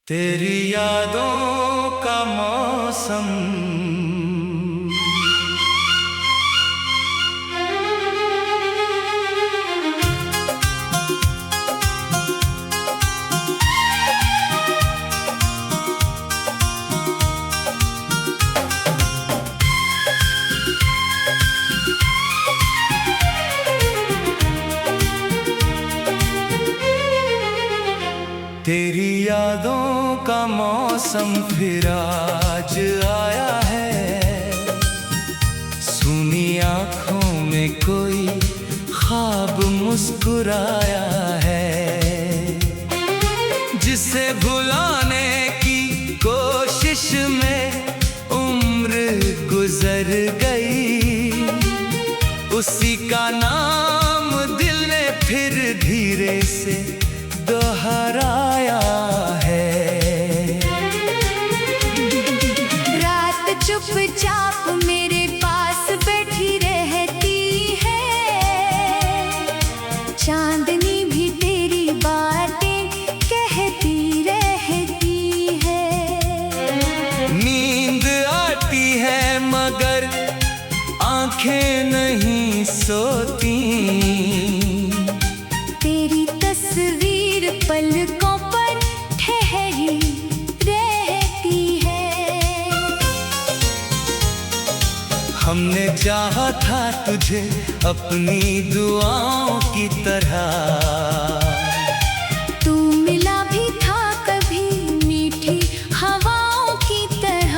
तेरी यादों का मौसम तेरी यादों का मौसम फिर आज आया है। सुनी आँखों में कोई ख्वाब मुस्कुराया है, जिसे भुलाने की कोशिश में उम्र गुजर गई। उसी का नाम दिल ने फिर धीरे से दोहराया है। रात चुपचाप मेरे पास बैठी रहती है, चांदनी भी तेरी बातें कहती रहती है। नींद आती है मगर आंखें नहीं सोती, तेरी तस्वीर पलकों पर ठहरी रहती है। हमने चाहा था तुझे अपनी दुआओं की तरह, तू मिला भी था कभी मीठी हवाओं की तरह।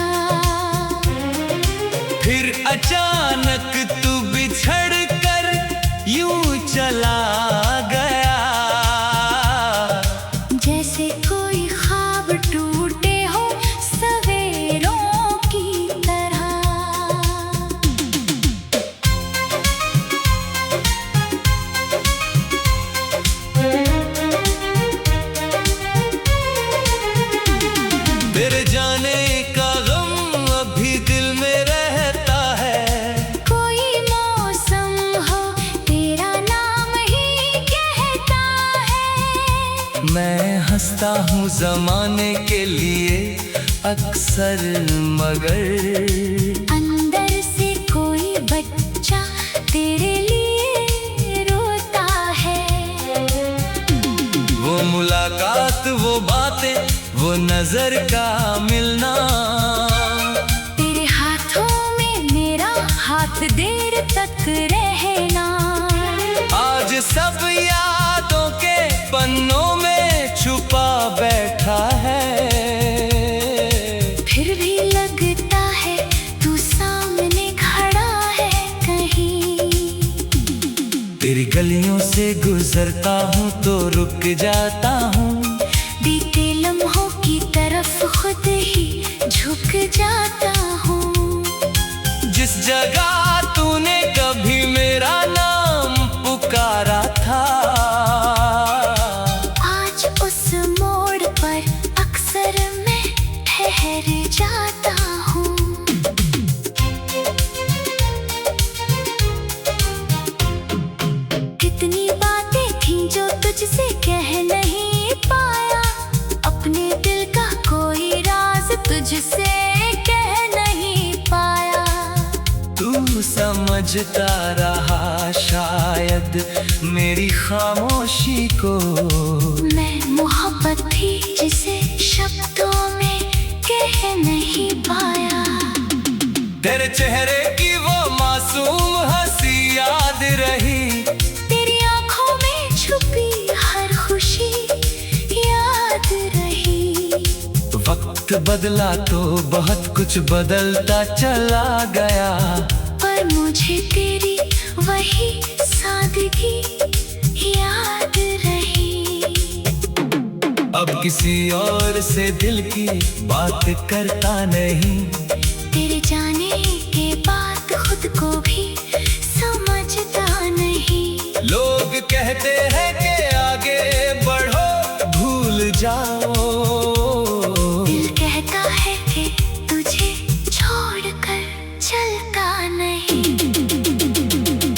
फिर अचानक तू बिछड़ कर यूं चला गया, जैसे कोई ख्वाब टूटे हो सवेरों की तरह। तेरे जाने का गम अभी दिल में रहता है। कोई मौसम हो तेरा नाम ही कहता है। मैं हंसता हूँ ज़माने के लिए अक्सर, मगर अंदर से कोई बच्चा तेरे लिए रोता है। वो मुलाकात, वो बातें, वो नजर का मिलना, तेरे हाथों में मेरा हाथ देर तक रहना। आज सब यादों के पन्नों में छुपा बैठा है। फिर भी लगता है तू सामने खड़ा है कहीं। तेरी गलियों से गुजरता हूँ तो रुक जाता हूँ, बीते लम्हों की तरफ खुद ही झुक जाता हूँ। जिस जगह तूने कभी मेरा नाम पुकारा था, आज उस मोड़ पर अक्सर मैं ठहर जाता हूँ। कितनी बातें थी जो तुझसे कह नहीं पाया, अपने दिल का कोई राज तुझसे कह नहीं पाया। तू समझता रहा शायद मेरी खामोशी को। मैं मोहब्बत थी जिसे शब्दों में कह नहीं पाया। तेरे चेहरे की वो मासूम हंसी याद रही, तेरी आंखों में छुपी हर खुशी याद रही। वक्त बदला तो बहुत कुछ बदलता चला गया, पर मुझे तेरी वही सादगी याद रही। अब किसी और से दिल की बात करता नहीं। तेरे जाने के बाद खुद को भी समझता नहीं। लोग कहते हैं कि आगे बढ़ो भूल जाओ, दिल कहता है कि तुझे छोड़कर चलता नहीं।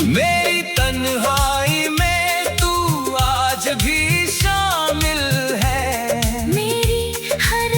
मेरी तन्हाई में तू आज भी शामिल है। मेरी हर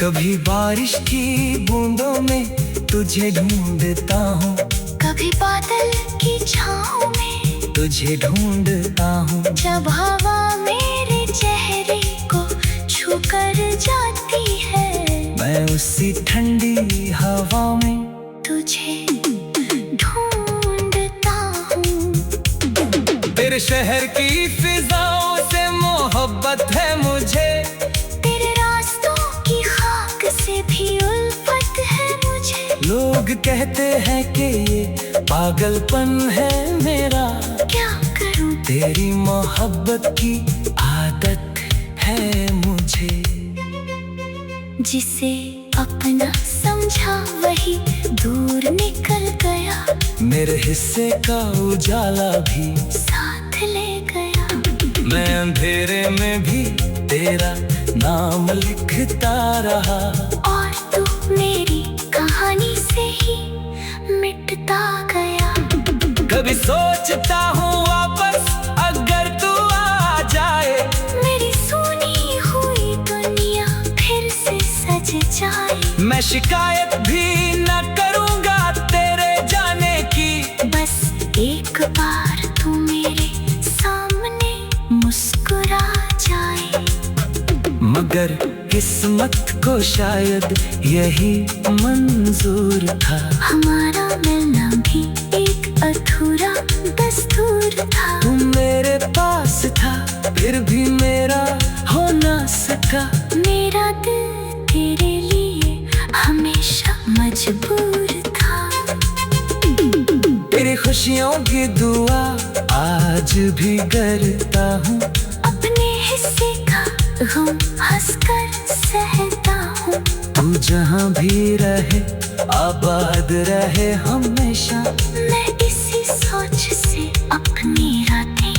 कभी बारिश की बूंदों में तुझे ढूंढता हूँ, कभी बादल की छाँव में तुझे ढूंढता हूँ। जब हवा मेरे चेहरे को छू कर जाती है, मैं उसी ठंडी हवा में तुझे ढूंढता हूँ। तेरे शहर की फिजाओं से मोहब्बत है मुझे, तेरे रास्तों की खाक से भी उल्फत है मुझे। लोग कहते हैं कि ये पागलपन है मेरा, क्या करूं तेरी मोहब्बत की आदत है मुझे। जिसे अपना समझा वही दूर निकल गया, मेरे हिस्से का उजाला भी साथ ले गया। मैं अंधेरे में भी तेरा नाम लिखता रहा, और तू मेरी कहानी से ही मिटता गया। कभी सोचता हूँ वापस अगर तू आ जाए, मेरी सुनी हुई दुनिया फिर से सज जाए। मैं शिकायत भी न करूँगा तेरे जाने की, बस एक बार तू मेरे सामने मुस्कुरा जाए। मगर किस्मत को शायद यही मंजूर था, हमारा मिलना भी एक अधूरा दस्तूर था। तू मेरे पास था फिर भी मेरा हो ना सका, मेरा दिल तेरे लिए हमेशा मजबूर था। तेरी खुशियों की दुआ आज भी करता हूँ, अपने हिस्से का गम हंसकर सहता हूँ। तू जहाँ भी रहे आबाद रहे हमेशा। मैं इसी सोच से अपनी रातें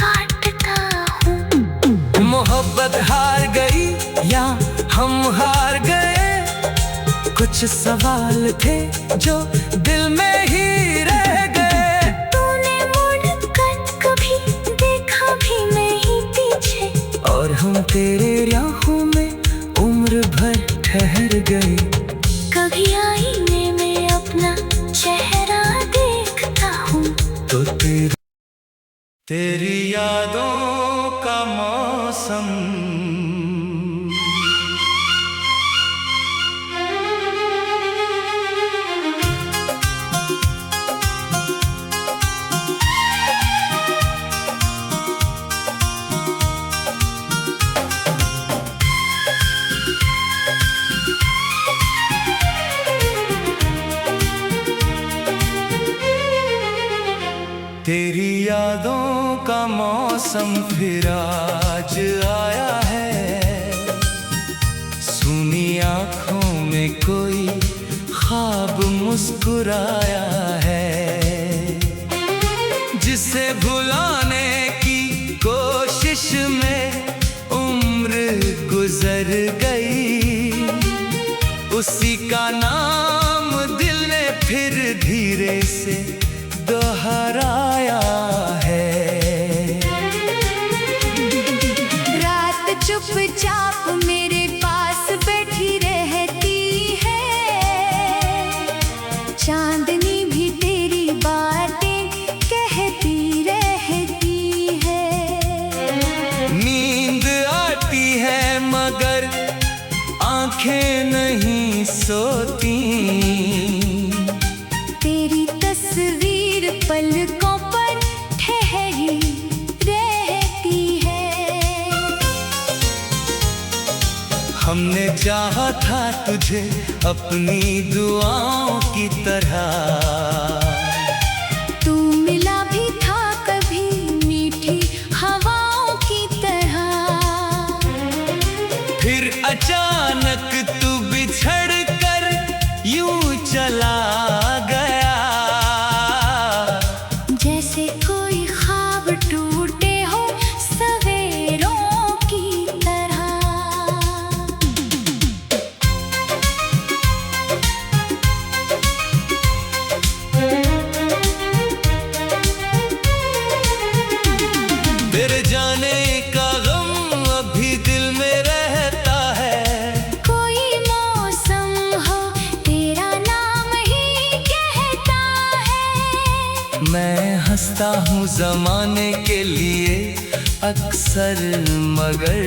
काटता हूँ। मोहब्बत हार गई या हम हार गए, कुछ सवाल थे जो दिल में ही रह गए। तूने मुड़कर कभी देखा भी नहीं पीछे, और हम तेरे राहों में उम्र भर ठहर गए। कभी आईने में अपना चेहरा देखता हूँ, तो तेरी यादों का मौसम तेरी यादों का मौसम फिर आज आया है, सुनी आँखों में कोई ख्वाब मुस्कुराया है, जिसे भुलाने की कोशिश में उम्र गुजर गई, उसी का नाम दिल ने फिर धीरे से दोहराया है। रात चुपचाप मेरे पास बैठी रहती है, चांदनी भी तेरी बातें कहती रहती है। नींद आती है मगर आंखें नहीं सोती, तेरी तस्वीर पलकों पर ठहरी रहती है। हमने चाहा था तुझे अपनी दुआओं की तरह, तू मिला भी था कभी मीठी हवाओं की तरह। फिर अचानक तू बिछड़ कर यूं चला गया, जैसे कोई ख्वाब टूटे हो सवेरों की तरह। तेरे जाने का गम अभी दिल में रहता है, कोई मानता हूँ जमाने के लिए अक्सर, मगर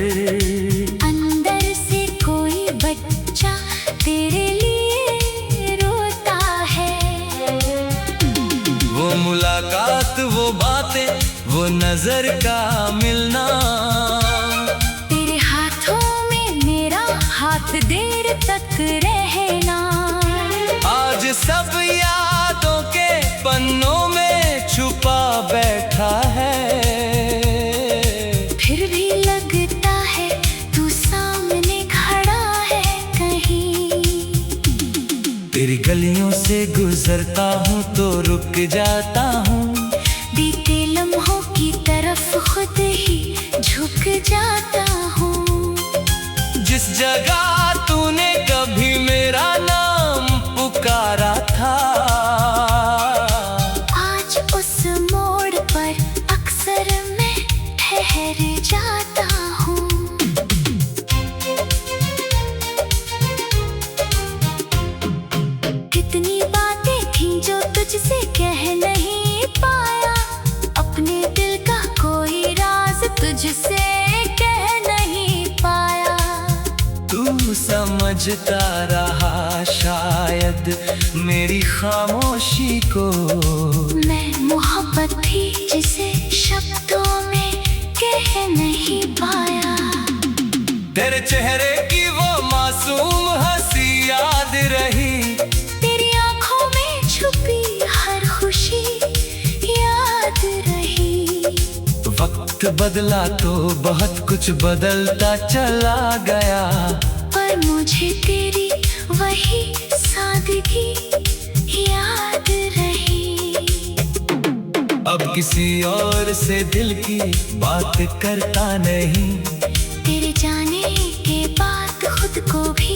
अंदर से कोई बच्चा तेरे लिए रोता है। वो मुलाकात, वो बातें, वो नजर का मिलना, तेरे हाथों में मेरा हाथ देर तक रहना, आज सब यादों के पन्नों में छुपा बैठा है। फिर भी लगता है तू सामने खड़ा है कहीं। तेरी गलियों से गुजरता हूँ तो रुक जाता हूँ, बीते लम्हों की तरफ खुद ही झुक जाता हूँ। जिस जगह तूने कभी मेरा नाम पुकारा था, आज उस मोड़ पर अक्सर मैं ठहर जाता हूँ। कितनी बातें थी जो तुझसे कह नहीं पाया, अपने दिल का कोई राज तुझसे कह नहीं पाया। तू समझता रहा शायद मेरी खामोशी को, मैं मोहब्बत थी जिसे शब्दों में कह नहीं पाया। तेरे चेहरे की वो मासूम हंसी याद रही, तेरी आंखों में छुपी हर खुशी याद रही। वक्त बदला तो बहुत कुछ बदलता चला गया, पर मुझे तेरी वही सादगी याद रही। अब किसी और से दिल की बात करता नहीं, तेरे जाने के बाद खुद को भी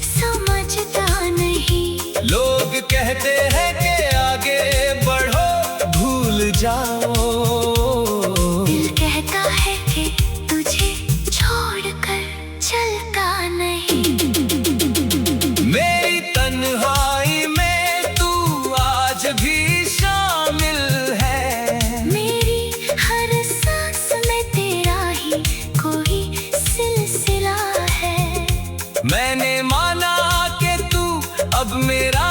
समझता नहीं। लोग कहते हैं कि आगे बढ़ो भूल जाओ, दिल कहता है कि तुझे छोड़कर चलता नहीं। मेरी तन्हाई में तू आज भी शामिल है, मेरी हर सांस में तेरा ही कोई सिलसिला है। मैंने माना कि तू अब मेरा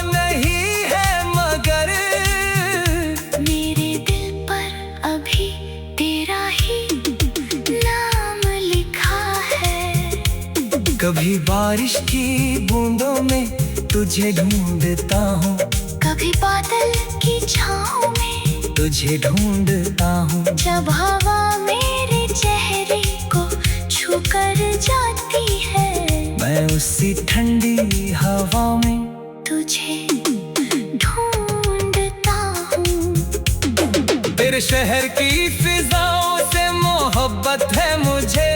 नहीं है, मगर मेरे दिल पर अभी तेरा ही नाम लिखा है। कभी बारिश की बूंदों में तुझे ढूंढता हूँ, कभी बादल की छाँव में तुझे ढूंढता हूँ। जब हवा मेरे चेहरे को छू कर जाती है, मैं उसी ठंडी हवा में तुझे ढूंढता हूँ। तेरे शहर की फिजाओं से मोहब्बत है मुझे,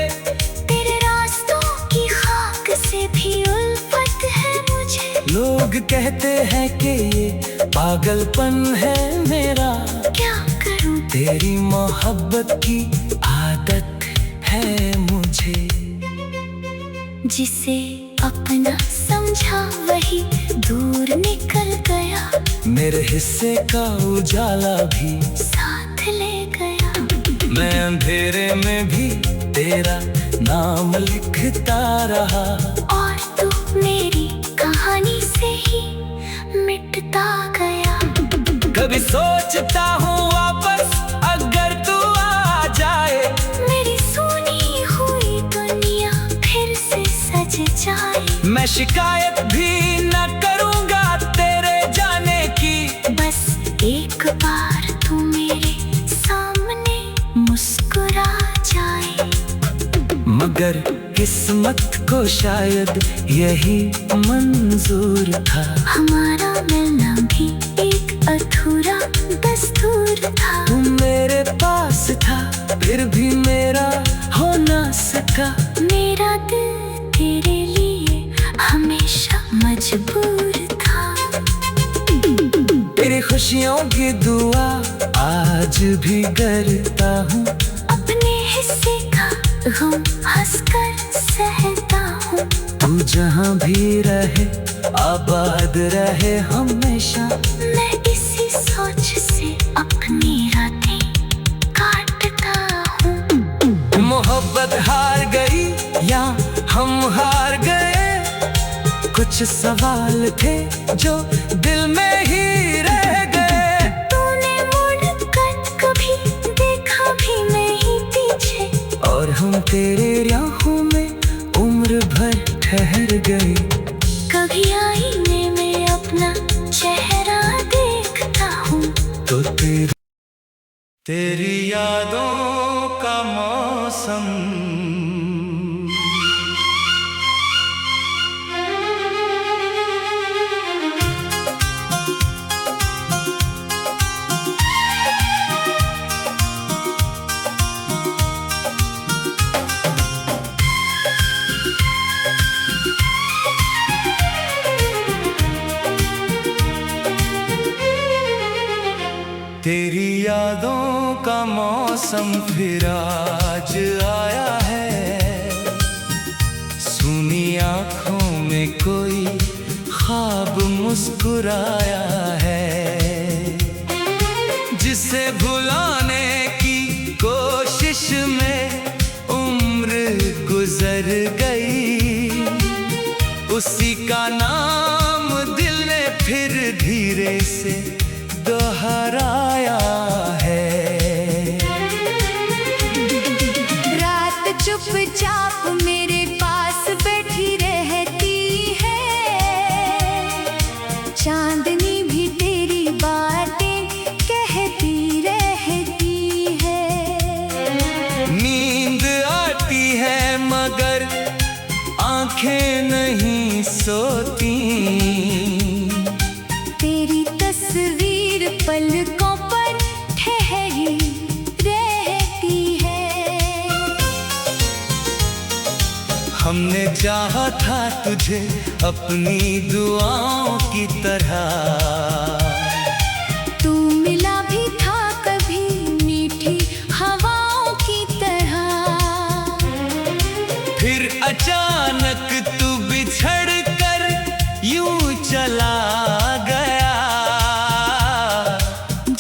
तेरे रास्तों की खाक से भी उल्फत है मुझे। लोग कहते हैं कि ये पागलपन है मेरा, क्या करूं तेरी मोहब्बत की आदत है मुझे। जिसे अपना समझा वही दूर निकल गया, मेरे हिस्से का उजाला भी साथ ले गया। मैं अंधेरे में भी तेरा नाम लिखता रहा, और तू मेरी कहानी से ही मिटता गया। कभी सोचता हूँ वापस अगर तू आ जाए, मेरी सुनी हुई दुनिया फिर से सज जाए। मैं शिकायत भी न करूँगा तेरे जाने की, बस एक बार तू मेरे सामने मुस्कुरा जाए। मगर किस्मत को शायद यही मंजूर था, हमारा मिलना भी एक अधूरा दस्तूर था। तू मेरे पास था फिर भी मेरा हो ना सका, मेरा दिल तेरे लिए हमेशा मजबूर था। तेरी खुशियों की दुआ आज भी करता हूँ, अपने हिस्से का गम हंसकर सहता हूँ। तू जहाँ भी रहे आबाद रहे हमेशा। मैं इसी सोच से अपनी कुछ सवाल थे जो दिल में ही रह गए। तूने मुड़कर कभी देखा भी नहीं पीछे, और हम तेरे राहों में उम्र भर ठहर गए। कभी आईने में अपना चेहरा देखता हूँ तो तेरी यादों का मौसम तेरी यादों का मौसम फिर आज आया है। सुनी आँखों में कोई ख्वाब मुस्कुराया है, जिसे भुलाने की कोशिश में उम्र गुजर गई। उसी का नाम दिल ने फिर धीरे से दोहराया है। रात चुपचाप मेरे पास बैठी रहती है, चांदनी भी तेरी बातें कहती रहती है। नींद आती है मगर आंखें नहीं सोती। तेरी तस्वीर पलकों पर ठहरी रहती है। हमने चाहा था तुझे अपनी दुआओं की तरह, तू मिला भी था कभी मीठी हवाओं की तरह। फिर अचानक तू बिछड़ कर यूं चला गया।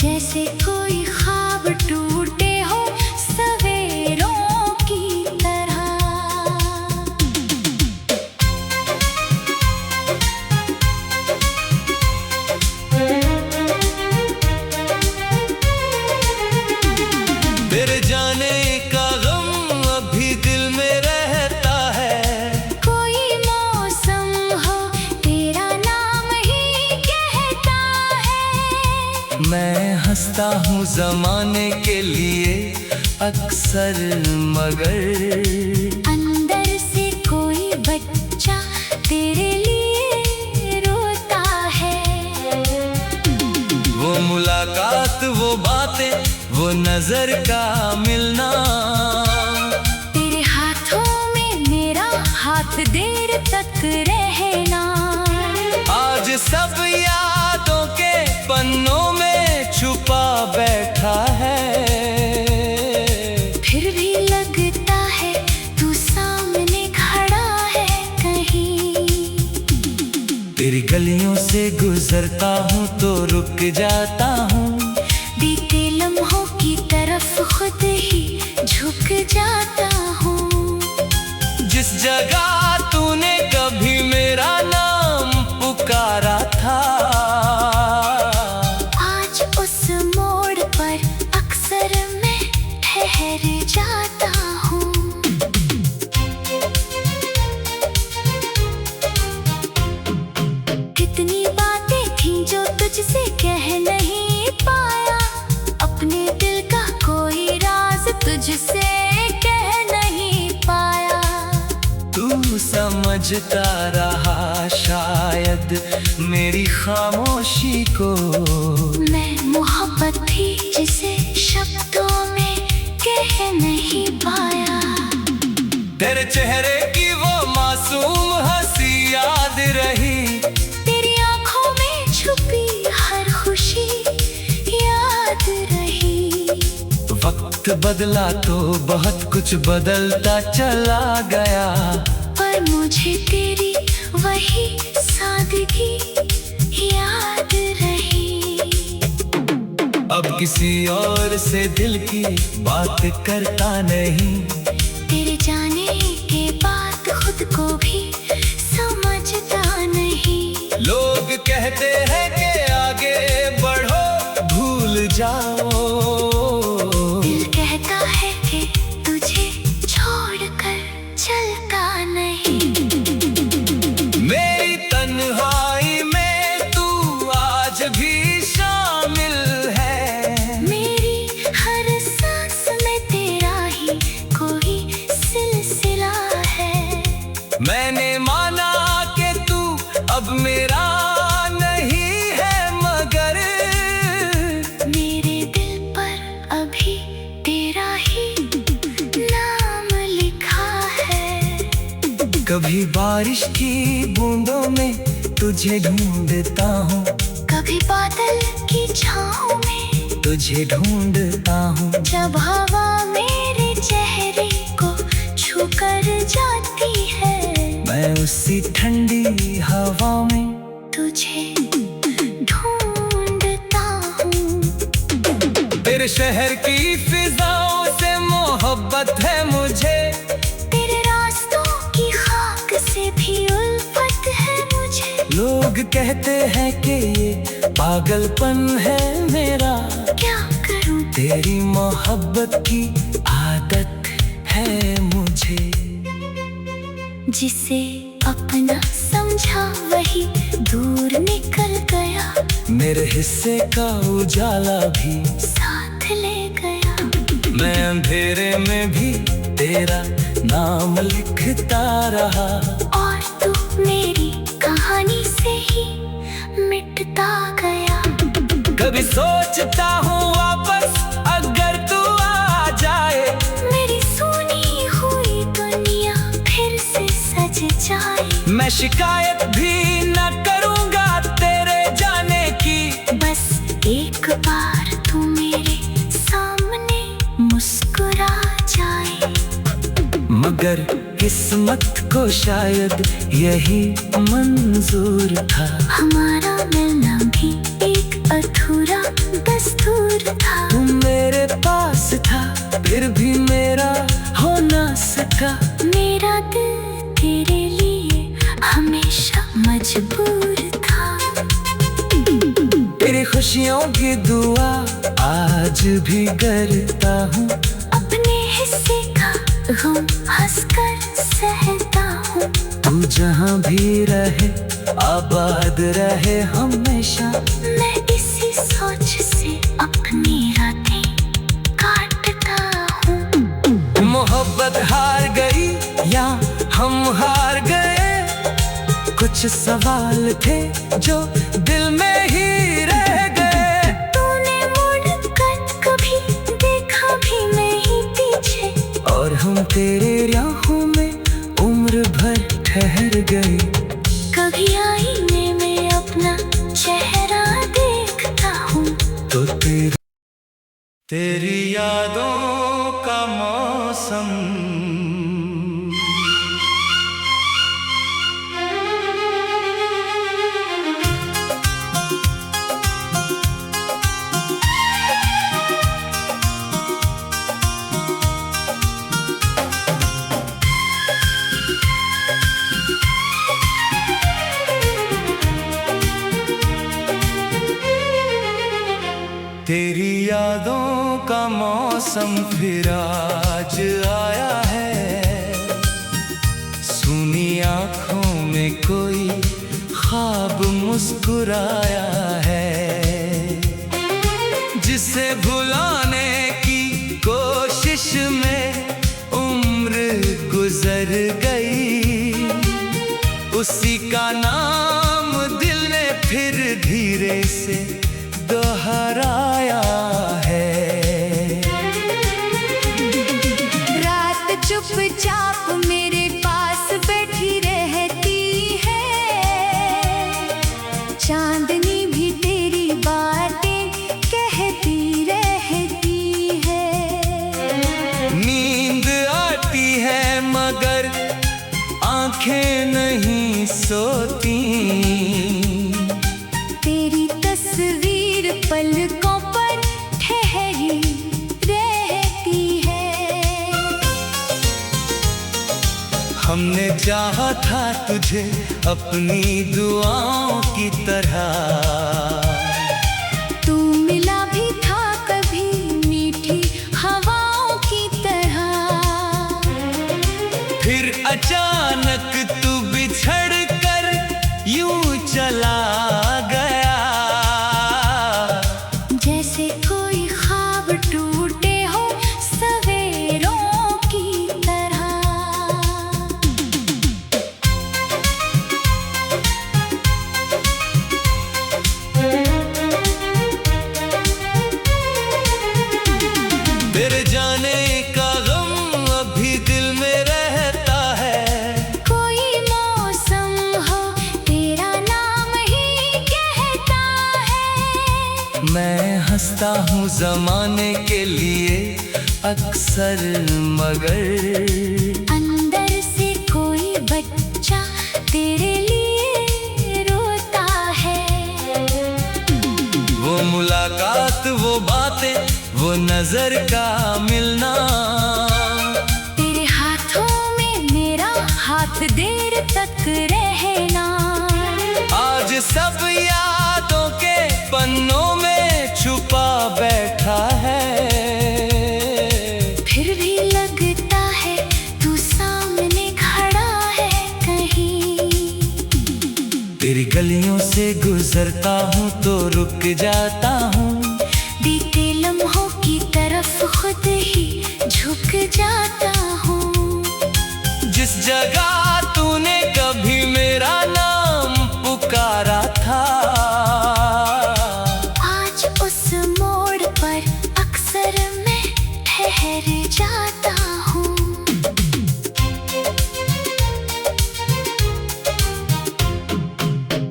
जैसे कोई ख्वाब टूटे हो सवेरों की तरह। तेरे जाने का गम अभी दिल में रहता है। कोई मौसम हो तेरा नाम ही कहता है। मैं हंसता हूँ ज़माने के लिए अक्सर, मगर अंदर से कोई बच्चा तेरे लिए रोता है। वो मुलाकात, वो बातें, वो नजर का मिलना। तेरे हाथों में मेरा हाथ देर तक रहना। आज सब यादों के पन्नों में छुपा बैठा है। फिर भी लगता है तू सामने खड़ा है कहीं। तेरी गलियों से गुजरता हूँ तो रुक जाता हूँ। बीते लम्हों की तरफ खुद ही झुक जाता हूँ। जिस जगह तूने कभी मेरा नाम पुकारा था, आज उस मोड़ पर अक्सर मैं ठहर जाता हूँ। कितनी बातें थी जो तुझसे कह नहीं पाया। अपने दिल का कोई राज तुझसे कह नहीं पाया। तू समझता रहा शायद मेरी खामोशी को। मैं मोहब्बत थी जिसे शब्दों में कह नहीं पाया। तेरे चेहरे की वो मासूम हंसी याद रही। तेरी आंखों में छुपी हर खुशी याद रही। वक्त बदला तो बहुत कुछ बदलता चला गया, पर मुझे तेरी वही सादगी याद रही। अब किसी और से दिल की बात करता नहीं। तेरे जाने के बाद खुद को भी समझता नहीं। कहते हैं कि आगे बढ़ो, भूल जाओ। दिल कहता है कि तुझे छोड़कर चलता नहीं। मेरी तन्हाई में तू आज भी शामिल है। मेरी हर सांस में तेरा ही कोई सिलसिला है। मैंने माना कि तू अब मेरा नहीं है, मगर मेरे दिल पर अभी तेरा ही नाम लिखा है। कभी बारिश की बूंदों में तुझे ढूंढता हूँ, कभी बादल की छाँव में तुझे ढूंढता हूँ। जब हवा मेरे चेहरे को छूकर जाती है, मैं उसी ठंडी हवा में तुझे ढूंढता हूँ। तेरे शहर की फिजाओं से मोहब्बत है मुझे। तेरे रास्तों की खाक से भी उल्फत है मुझे। लोग कहते हैं कि ये पागलपन है मेरा, क्या करूँ तेरी मोहब्बत की आदत है मुझे। जिसे अपना समझा वही दूर निकल गया, मेरे हिस्से का उजाला भी साथ ले गया। मैं अंधेरे में भी तेरा नाम लिखता रहा, और तू मेरी कहानी से ही मिटता गया। कभी सोचता हूँ वापस अगर तू आ जाए, मेरी सुनी हुई दुनिया फिर से सज जाए। मैं शिकायत भी न करूँगा तेरे जाने की। बस एक बार तू मेरे सामने मुस्कुरा जाए। मगर किस्मत को शायद यही मंजूर था, हमारा मिलना भी एक अधूरा दस्तूर था। तू मेरे पास था फिर भी मेरा हो ना सका। मेरा दिल तेरे लिए हमेशा मजबूर था। तेरी खुशियों की दुआ आज भी करता हूँ, अपने हिस्से का गम हंसकर सहता हूँ। तू जहाँ भी रहे आबाद रहे हमेशा। मैं इसी सोच से अपनी रातें काटता हूँ। मोहब्बत हार गई या हम हार गए, कुछ सवाल थे जो दिल में ही रह गए। तूने मुड़कर कभी देखा भी नहीं पीछे, और हम तेरे राहों में उम्र भर ठहर गए। कभी आईने में अपना चेहरा देखता हूँ, तो तेरी यादों का मौसम तेरी यादों का मौसम फिर आज आया है। सुनी आँखों में कोई ख्वाब मुस्कुराया है, जिसे भुलाने की कोशिश में उम्र गुजर गई। उसी का नाम दिल ने फिर धीरे से दोहराया है। रात चुपचाप मेरे पास बैठी रहती है। चांदनी भी तेरी बातें कहती रहती है। नींद आती है मगर आंखें नहीं सोती। तेरी तस्वीर पलकों पर ठहरी रहती है। हमने चाहा था तुझे अपनी दुआओं की तरह। तू मिला भी था कभी मीठी हवाओं की तरह। फिर अचानक तू बिछड़ कर यूं चला गया, जैसे कोई ख्वाब टूटे हो सवेरों की तरह। तेरे जाने का गम अभी दिल में रहता है। कोई मौसम हो तेरा नाम ही कहता है। मैं हंसता हूँ जमाने के लिए अक्सर, मगर अंदर से कोई बच्चा तेरे लिए रोता है। वो मुलाकात, वो बातें, वो नजर का मिलना। तेरे हाथों में मेरा हाथ देर तक रहना। आज सब यादों के पन्नों में छुपा बैठा है। फिर भी लगता है तू सामने खड़ा है कहीं। तेरी गलियों से गुजरता हूँ तो रुक जाता हूँ। बीते लम्हों की तरफ खुद ही झुक जाता हूँ। जिस जगह तूने कभी मेरा नाम पुकारा था, आज उस मोड़ पर अक्सर मैं ठहर जाता हूँ।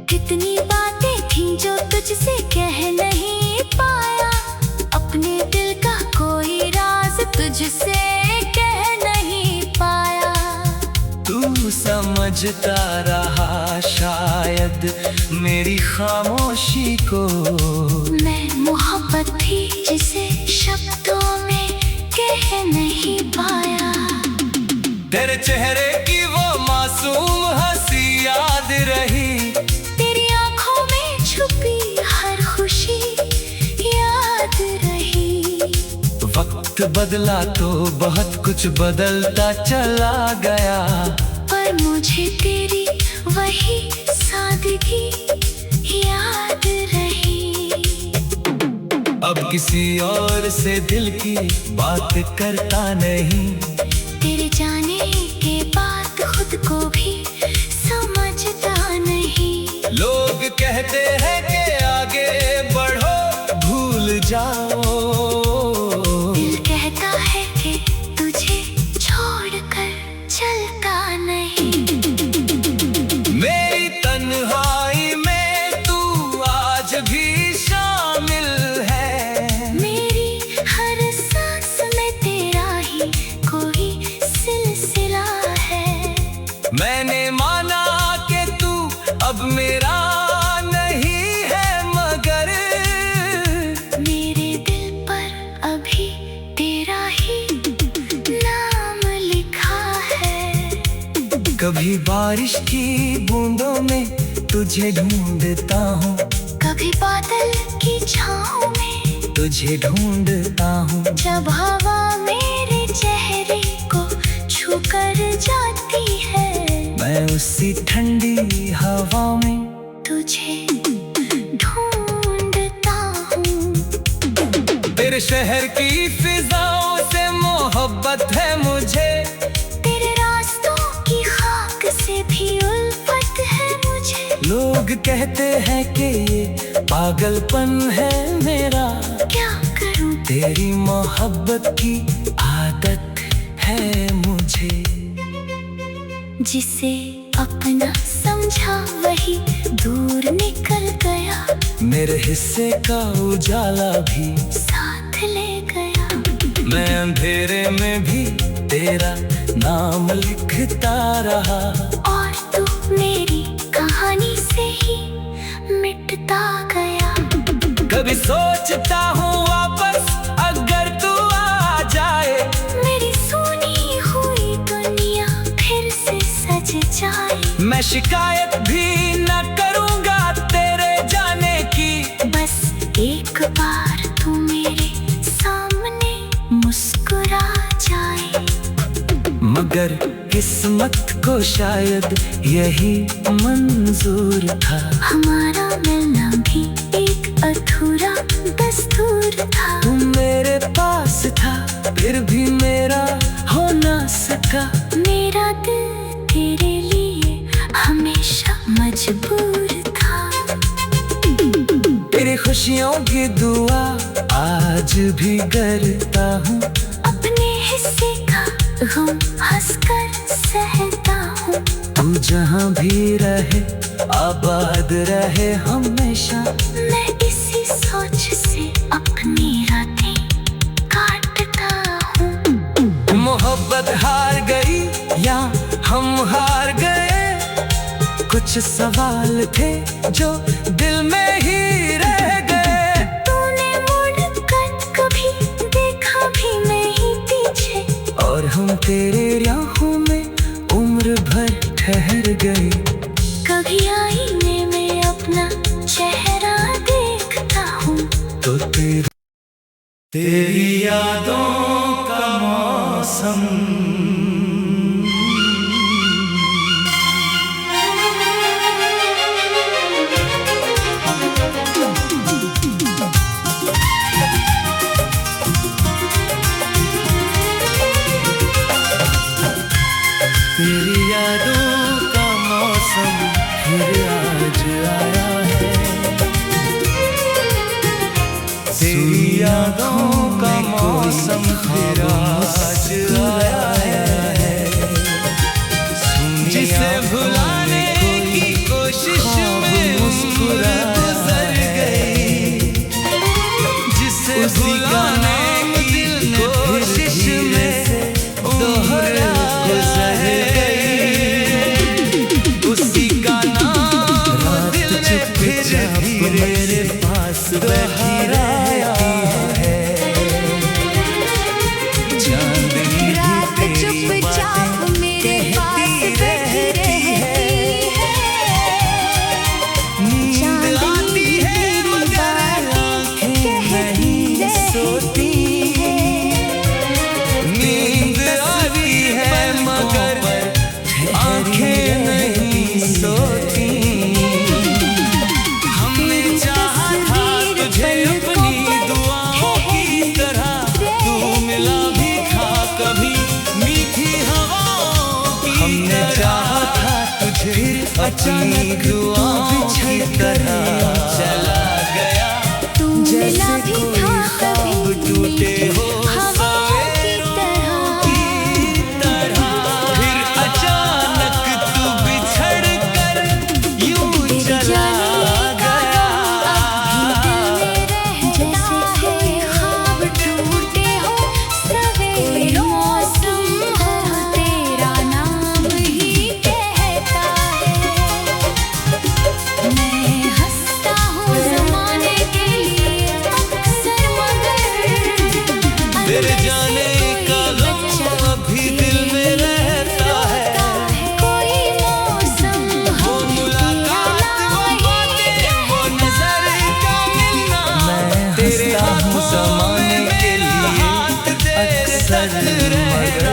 कितनी बातें थी जो तुझसे कह नहीं पाया। अपने दिल का कोई राज तुझसे कह नहीं पाया। तू समझता रहा शायद मेरी खामोशी को। मैं मोहब्बत थी जिसे शब्दों में कह नहीं पाया। तेरे चेहरे की वो मासूम हंसी याद रही। तेरी आंखों में छुपी हर खुशी याद रही। वक्त बदला तो बहुत कुछ बदलता चला गया, पर मुझे तेरी वही सादगी याद रही। अब किसी और से दिल की बात करता नहीं। तेरे जाने के बाद खुद को भी समझता नहीं। लोग कहते हैं कि आगे बढ़ो भूल जाओ। दिल कहता है कि तुझे छोड़कर चलता नहीं। मेरी तन्हाई में तू आज भी शामिल है। मेरी हर सांस में तेरा ही कोई सिलसिला है। मैंने माना कि तू अब मेरा नहीं है, मगर मेरे दिल पर अभी तेरा ही नाम लिखा है। कभी बारिश की बूंदों में तुझे ढूंढता हूँ। कभी बादल की छाँव में तुझे ढूंढता हूँ। जब हवा मेरे चेहरे को छूकर जाती है। मैं उसी ठंडी हवा में तुझे ढूंढता हूँ। तेरे शहर की फिजाओं से मोहब्बत है मुझे। तेरे रास्तों की खाक से भी उल्फत है मुझे। लोग कहते हैं कि ये पागलपन है मेरा। क्या करूँ तेरी मोहब्बत की आदत है मुझे। जिसे अपना समझा वही दूर निकल गया। मेरे हिस्से का उजाला भी साथ ले गया। मैं अंधेरे में भी तेरा नाम लिखता रहा। और तू मेरी कहानी से ही मिटता गया। कभी सोचता हूँ वापस अगर तू आ जाए। मेरी सुनी हुई दुनिया फिर से सज शिकायत भी न करूंगा तेरे जाने की। बस एक बार तू मेरे सामने मुस्कुरा जाए। मगर किस्मत को शायद यही मंजूर था। हमारा मिलना भी एक अधूरा दस्तूर था। तू मेरे पास था फिर भी मेरा हो ना सका। मेरा दिल तेरे लिए हमेशा मजबूर था। तेरी खुशियों की दुआ आज भी करता हूँ। अपने हिस्से का गम हंसकर सहता हूँ। तू जहाँ भी रहे आबाद रहे हमेशा। मैं इसी सोच से अपनी रातें काटता हूँ। मोहब्बत हार गई या हम हार गए, कुछ सवाल थे जो दिल में ही रह गए। तूने मुड़कर कभी देखा भी नहीं पीछे, और हम तेरे राहों में उम्र भर ठहर गए। कभी आईने में अपना चेहरा देखता हूँ तो तेरी यादों का मौसम तेरी यादों का मौसम फिर आज आया है। तेरी यादों का मौसम फिर आज आया है। जिसे भुलाने की कोशिश में मुस्कुरा गई, जिसे भुलाने की कोशिश में दोहरा गुजर गई। उसी का नाम दिल ने फिर मेरे पास बैठी रहती है। चांदनी रात तेरी चुपचाप मेरे पास बैठी रहती है। नींद आती है मगर आँखें नहीं सोती। नींद आती है मगर आँखें नहीं सोती। हमने चाहा था तुझे अपनी दुआओं की तरह, तू मिला भी था कभी मीठी हवाओं की। हमने चाहा था तुझे अचानक दुआओं की तरह चला गया। तू मिला भी कोई था ख्वाब कभी टूटे हो हवाओं की तरह। फिर अचानक तू बिछड़ कर यूं चला गया। जैसे कोई ख्वाब टूटे हो सवेरे मौसम हो तेरा नाम ही कहता है। मैं हंसता हूँ ज़माने के लिए अक्सर मगर तेरे जाने का गम अभी दिल में रहता है। कोई मौसम वो मुलाकात वो बातें वो नजर का मिलना तेरे हाथों ज़माने के लिए अक्सर मगर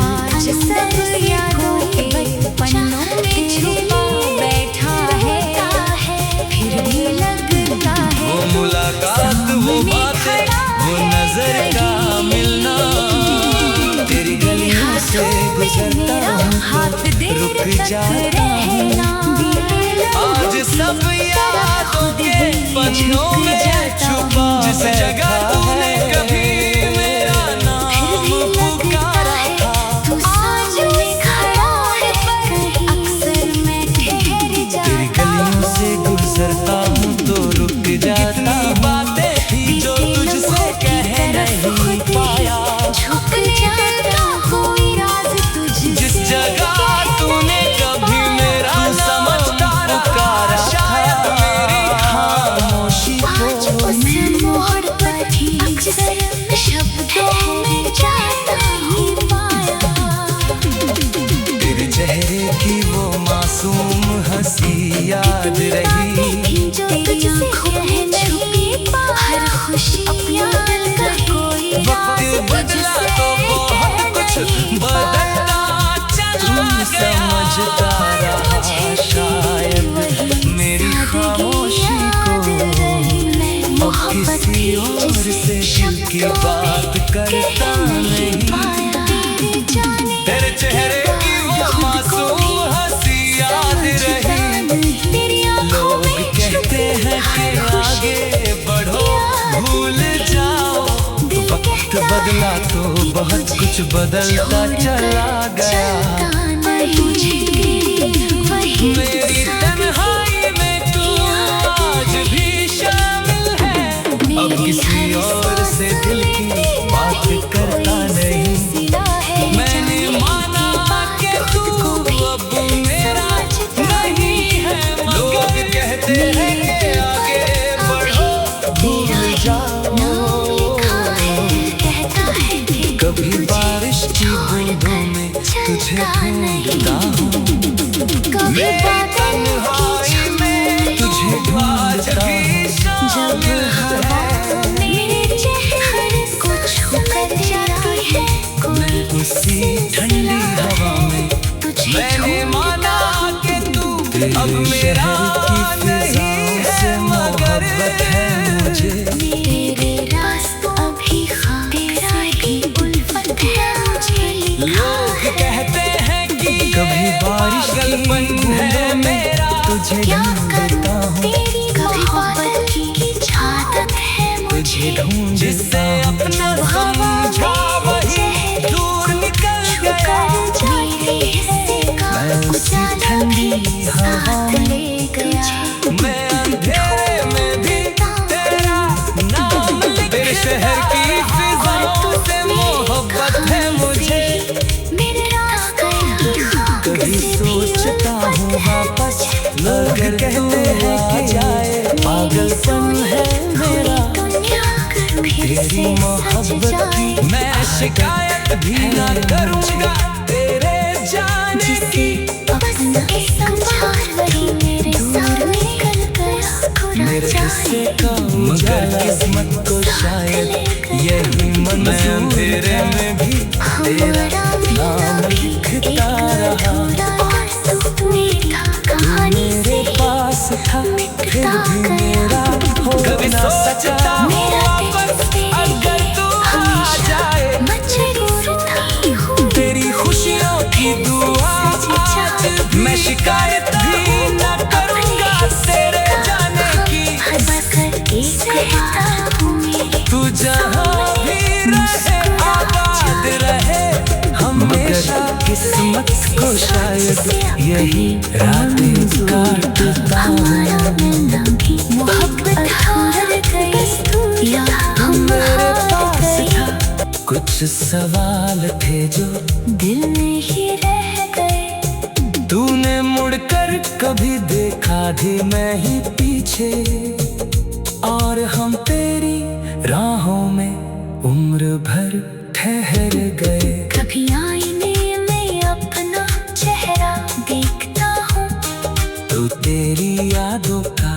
आज सब यादों के पन्नों में छुपा बैठा है। फिर भी लगता है वो मुलाकात वो बातें वो नजर का मिलना। तेरी गलियों से गुजरता हाथ दे रुक जाता हूँ। आज सब यादों के पन्नों में छुपा जिस जगह तूने कभी मेरा नाम पुकारा था। आज मैं खड़ा है पर अक्सर मैं ठहर जाता। तेरी गलियों से गुजरता हूँ तो रुक जाता। बातें थी जो तुझसे कह नहीं पाया। झुक जाता कोई राज तुझसे। जिस जगह तूने कभी मेरा समझता पुकारा, शायद मेरी खामोशी आज को उस मोड़ पर थी याद रही। जो तुझसे कह नहीं पाया, हर खुशी याद का कोई वक्त बदला तो बहुत कुछ बदलता चला गया। समझता रहा शायद मेरी खामोशी को, अब किसी और से दिल की बात करता नहीं। तेरे चेहरे की वो मासूम हंसी याद रही। लोग कहते हैं कि आगे बढ़ो भूल जाओ, वक्त बदला तो बहुत कुछ बदलता चला गया। मेरी तन्हाई में तू आज भी शामिल है, अब किसी और से दिल की बात करता नहीं। मैंने माना कि तू अब मेरा नहीं है, लोग कहते हैं कि आगे बढ़ो भूल जाओ। कभी बारिश की बूंदों में तुझे ढूंढता हूँ, मेरी तन्हाई में तुझे ढूंढता हूँ। जब हवा मेरे चेहरे को छूकर जाती है, मैं उसी ठंडी हवा में मैंने माना कि तू अब मेरा नहीं है, मगर मुझे तेरे रास्तों अभी तेरा ही उल्फत है मुझे। लोग कहते हैं कि कभी बारिश गलपन है मेरा, तुझे ढूंढता हूँ। तेरी मोहब्बत की छादत है मुझे ढूंढ, जिससे अपना समझा वही दूर निकल गया। मैं उसी ठंडी हवा में तुझे, मैं अंधेरे में भी तेरा नाम लिख, तेरे शहर की फिजाओं से मोहब्बत है मुझे। कभी सोचता हूँ वापस, लोग कहते हैं कि जाए, पागलपन है मेरा तेरी मोहब्बत की। मैं शिकायत भी ना करूँगा तेरे जाने की, मेरे हिस्से का मगर किस्मत को शायद यही मंजूर। तेरे में भी तेरा नाम लिखता रहा, मेरे पास था फिर भी मेरा हो ना सका। अगर तू आ जाए, तेरी खुशियों की दुआ आज मैं शिकायत भी ना करूँगा तेरे जाने की। तू जहाँ भी रहे आबाद रहे हमेशा, किस्मत को शायद यही रातें काटता हूँ। मेरे पास था कुछ सवाल थे जो दिल में ही रह गए, तूने मुड़कर कभी देखा भी मैं ही पीछे, और हम तेरी राहों में उम्र भर ठहर गए। कभी आईने में अपना चेहरा देखता हूँ, तो तेरी यादों का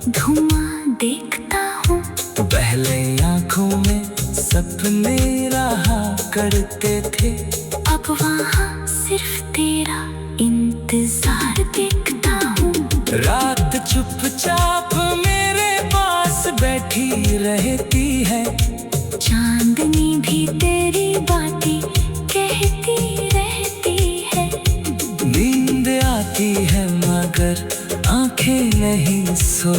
धुआं देखता हूँ। पहले आँखों में सपने रहा करते थे, अब वहाँ सिर्फ तेरा इंतजार देखता हूँ। रात चुपचाप मेरे पास बैठी रहती है, चांदनी भी तेरी बातें कहती रहती है। नींद आती है मगर आंखें नहीं सो